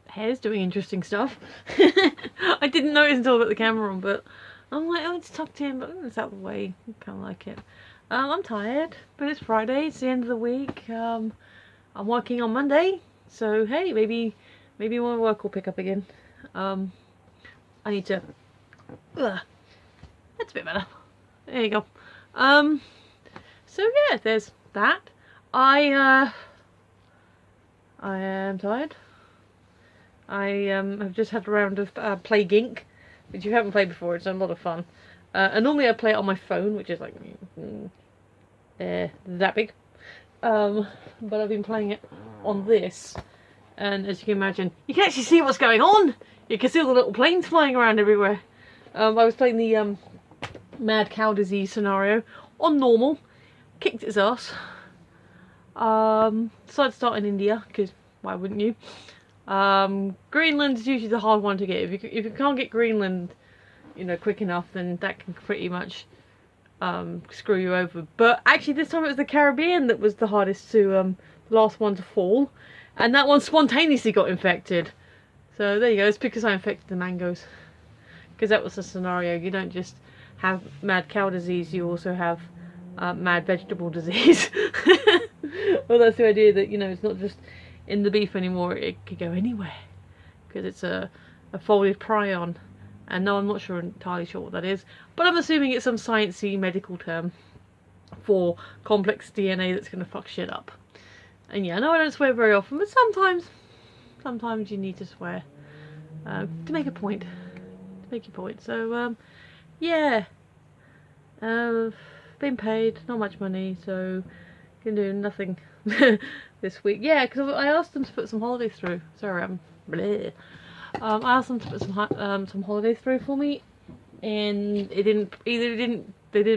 hair's doing interesting stuff. I didn't notice until I got the camera on, but I'm like, oh, it's tucked in, but it's out of the way. I kind of like it. I'm tired, but it's Friday. It's the end of the week. I'm working on Monday, so hey, maybe my work will pick up again. I need to. Ugh, that's a bit better. There you go. So yeah, there's that. I am tired. I have just had a round of Plague Inc, which you haven't played before. It's a lot of fun. And normally I play it on my phone, which is like that big. But I've been playing it on this, and as you can imagine, you can actually see what's going on. You can see all the little planes flying around everywhere. I was playing the mad cow disease scenario on normal, kicked its ass. Decided to start in India, because why wouldn't you? Greenland is usually the hard one to get. If you can't get Greenland, you know, quick enough, then that can pretty much screw you over. But actually this time it was the Caribbean that was the hardest to, the last one to fall. And that one spontaneously got infected. So there you go, it's because I infected the mangoes. Because that was the scenario. You don't just have mad cow disease, you also have mad vegetable disease. Well, that's the idea that, you know, it's not just in the beef anymore, it could go anywhere. Because it's a folded prion. And no, I'm not entirely sure what that is. But I'm assuming it's some sciencey medical term for complex DNA that's going to fuck shit up. And yeah, I know I don't swear very often, but sometimes you need to swear. To make a point. To make your point. So, yeah. Been paid, not much money, so can do nothing this week. Yeah, because I asked them to put some holidays through. Sorry, I'm bleh. I asked them to put some holidays through for me, and they didn't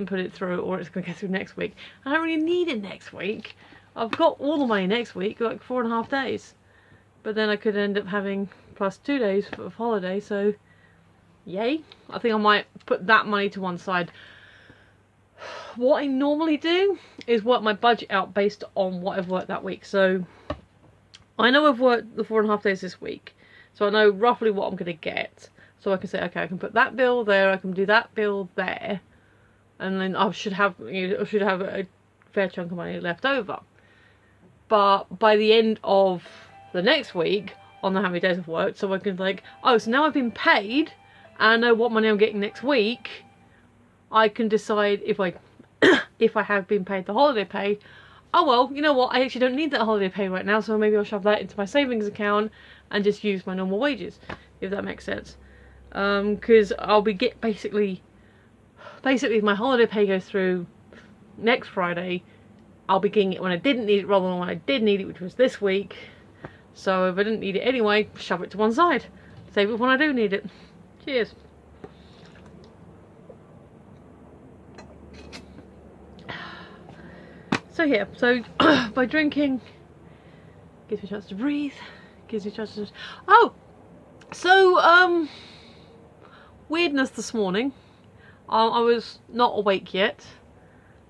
put it through, or it's going to go through next week. I don't really need it next week. I've got all the money next week, like 4.5 days. But then I could end up having plus 2 days of holiday, so yay. I think I might put that money to one side. What I normally do is work my budget out based on what I've worked that week. So I know I've worked the 4.5 days this week, so I know roughly what I'm going to get. So I can say, okay, I can put that bill there, I can do that bill there, and then I should have a fair chunk of money left over. But by the end of the next week, I know how many days I've worked, so I can like, oh, so now I've been paid, and I know what money I'm getting next week. I can decide if I have been paid the holiday pay. Oh well, you know what, I actually don't need that holiday pay right now, so maybe I'll shove that into my savings account and just use my normal wages, if that makes sense. Because I'll be basically if my holiday pay goes through next Friday, I'll be getting it when I didn't need it rather than when I did need it, which was this week. So if I didn't need it anyway, shove it to one side. Save it when I do need it. Cheers. So yeah, so by drinking, gives me a chance to breathe, gives me a chance to... Oh! So, weirdness this morning. I was not awake yet,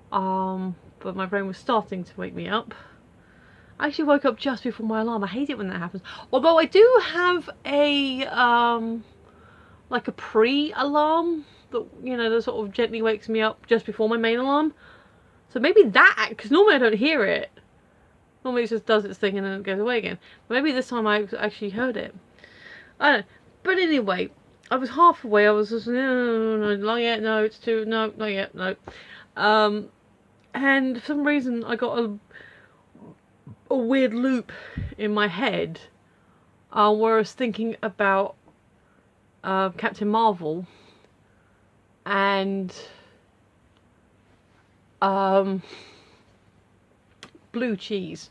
but my brain was starting to wake me up. I actually woke up just before my alarm. I hate it when that happens. Although I do have a, like a pre-alarm that, you know, that sort of gently wakes me up just before my main alarm. So maybe that, because normally I don't hear it. Normally it just does its thing and then it goes away again. But maybe this time I actually heard it. I don't know. But anyway, I was half awake. I was just, no, not yet, no, it's too, no, not yet, no. And for some reason I got a weird loop in my head where I was thinking about Captain Marvel and blue cheese,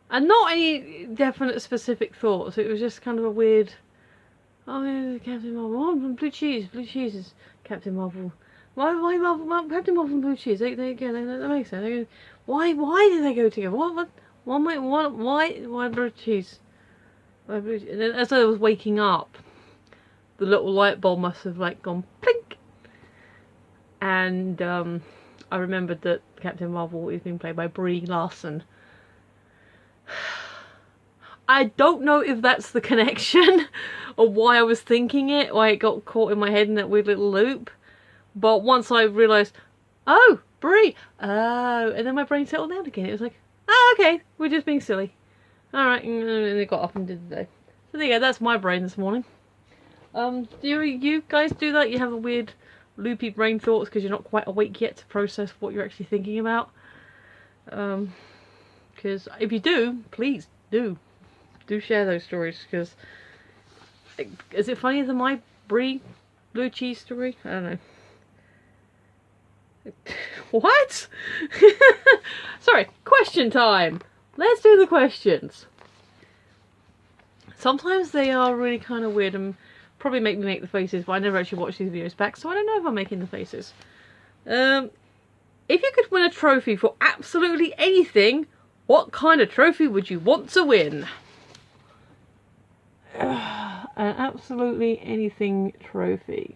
and not any definite specific thoughts. It was just kind of a weird, oh yeah, Captain Marvel, oh, blue cheese is Captain Marvel. Why Captain Marvel and blue cheese? They that makes sense. Why did they go together? Why blue cheese? Why blue cheese? And then as I was waking up, the little light bulb must have like gone plink, and I remembered that Captain Marvel is being played by Brie Larson. I don't know if that's the connection or why I was thinking it, why it got caught in my head in that weird little loop. But once I realised, oh, Brie, oh, and then my brain settled down again. It was like, oh, okay, we're just being silly. Alright, and it got up and did the day. So there you go, that's my brain this morning. Do you guys do that? You have a weird loopy brain thoughts because you're not quite awake yet to process what you're actually thinking about? Because if you do, please do share those stories, because is it funnier than my Brie blue cheese story? I don't know. What? Sorry, question time. Let's do the questions. Sometimes they are really kind of weird and probably make me make the faces, but I never actually watch these videos back, so I don't know if I'm making the faces. If you could win a trophy for absolutely anything, what kind of trophy would you want to win? An absolutely anything trophy.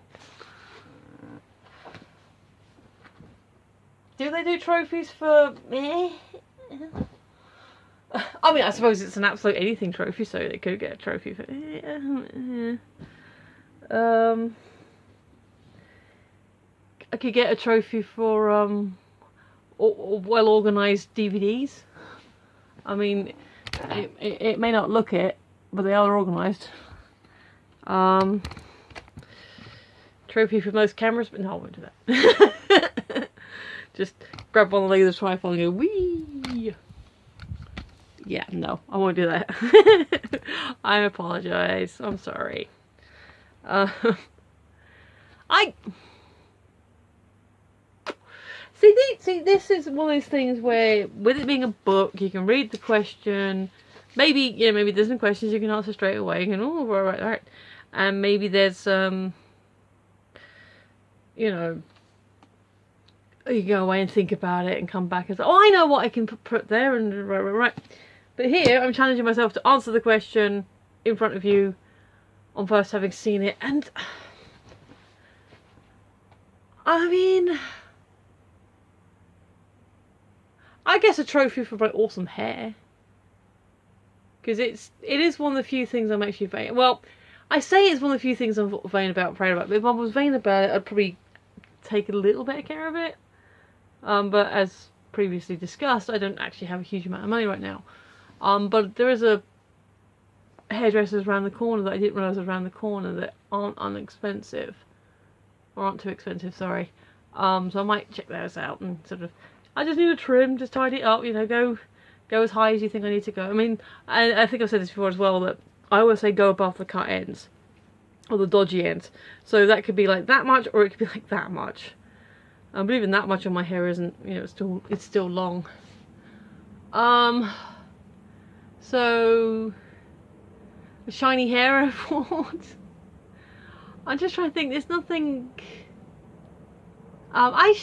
Do they do trophies for me? I mean, I suppose it's an absolute anything trophy, so they could get a trophy for. I could get a trophy for well organised DVDs. I mean, it may not look it, but they are organised. Trophy for most cameras, but no, I won't do that. Just grab one leg of the tripod and go wee. Yeah, no, I won't do that. I apologise. I'm sorry. See, this is one of those things where, with it being a book, you can read the question. Maybe, maybe there's some questions you can answer straight away. You can, oh, right. And maybe there's, you go away and think about it and come back and say, oh, I know what I can put there, and right. But here, I'm challenging myself to answer the question in front of you on first having seen it, and I mean, I guess a trophy for my awesome hair, because it is one of the few things I'm actually vain. Well, I say it's one of the few things I'm vain about, proud about. But if I was vain about it, I'd probably take a little bit of care of it. But as previously discussed, I don't actually have a huge amount of money right now. But there is a hairdressers around the corner that I didn't realise was around the corner that aren't inexpensive. Or aren't too expensive, sorry. So I might check those out and sort of, I just need a trim, just tidy it up, go as high as you think I need to go. I mean, I think I've said this before as well, that I always say go above the cut ends. Or the dodgy ends. So that could be like that much, or it could be like that much. But even that much on my hair isn't, it's still long. So, a shiny hair award. I'm just trying to think. There's nothing. A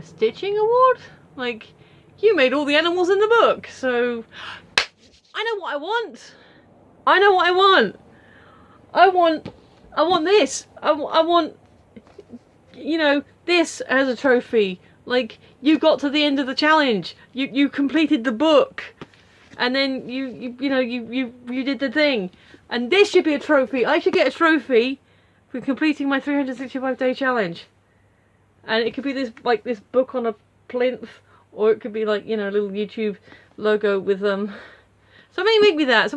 stitching award? Like, you made all the animals in the book, so I know what I want. I know what I want. I want this. I want, this as a trophy. Like, you got to the end of the challenge. You completed the book, and then you did the thing. And this should be a trophy. I should get a trophy for completing my 365-day challenge. And it could be this book on a plinth, or it could be like, a little YouTube logo with somebody make me that.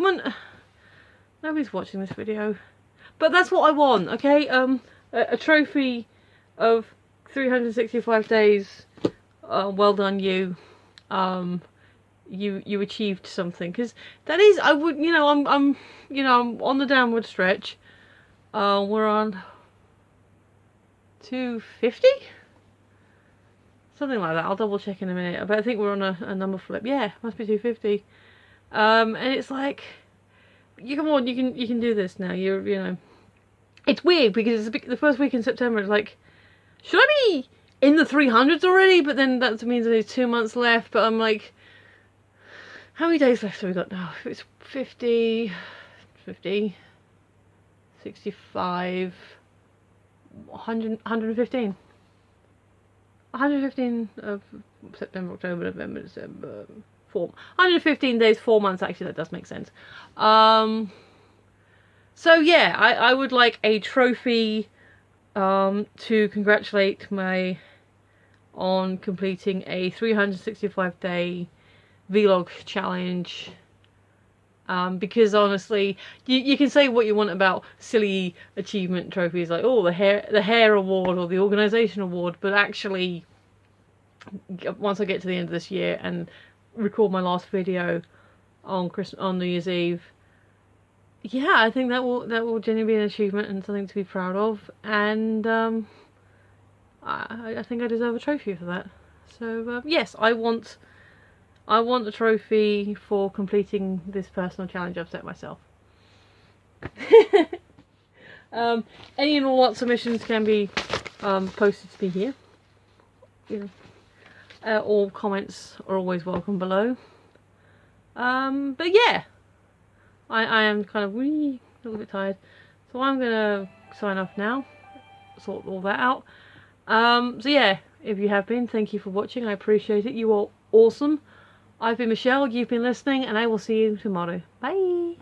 Nobody's watching this video. But that's what I want, okay? A trophy of 365 days. Well done, you. You achieved something, because that is, I would, I'm on the downward stretch. We're on 250, something like that. I'll double check in a minute, but I think we're on a number flip. Yeah, must be 250. And it's like, come on, you can do this now. It's weird because it's the first week in September. It's like, should I be in the 300s already? But then that means there's 2 months left. But I'm like, how many days left have we got now? It's 50, 65, 100, 115. 115 of September, October, November, December, 115 days, 4 months, actually, that does make sense. So yeah, I would like a trophy to congratulate me on completing a 365-day vlog challenge. Because honestly, you can say what you want about silly achievement trophies, like, oh, the hair award or the organisation award, but actually, once I get to the end of this year and record my last video on New Year's Eve, yeah, I think that will genuinely be an achievement and something to be proud of, and I think I deserve a trophy for that. So yes, I want a trophy for completing this personal challenge I've set myself. Any and all submissions can be posted to me here. All comments are always welcome below. But yeah, I am kind of a little bit tired, so I'm gonna sign off now, sort all that out. So yeah, if you have been, thank you for watching, I appreciate it, you are awesome. I've been Michelle, you've been listening, and I will see you tomorrow. Bye!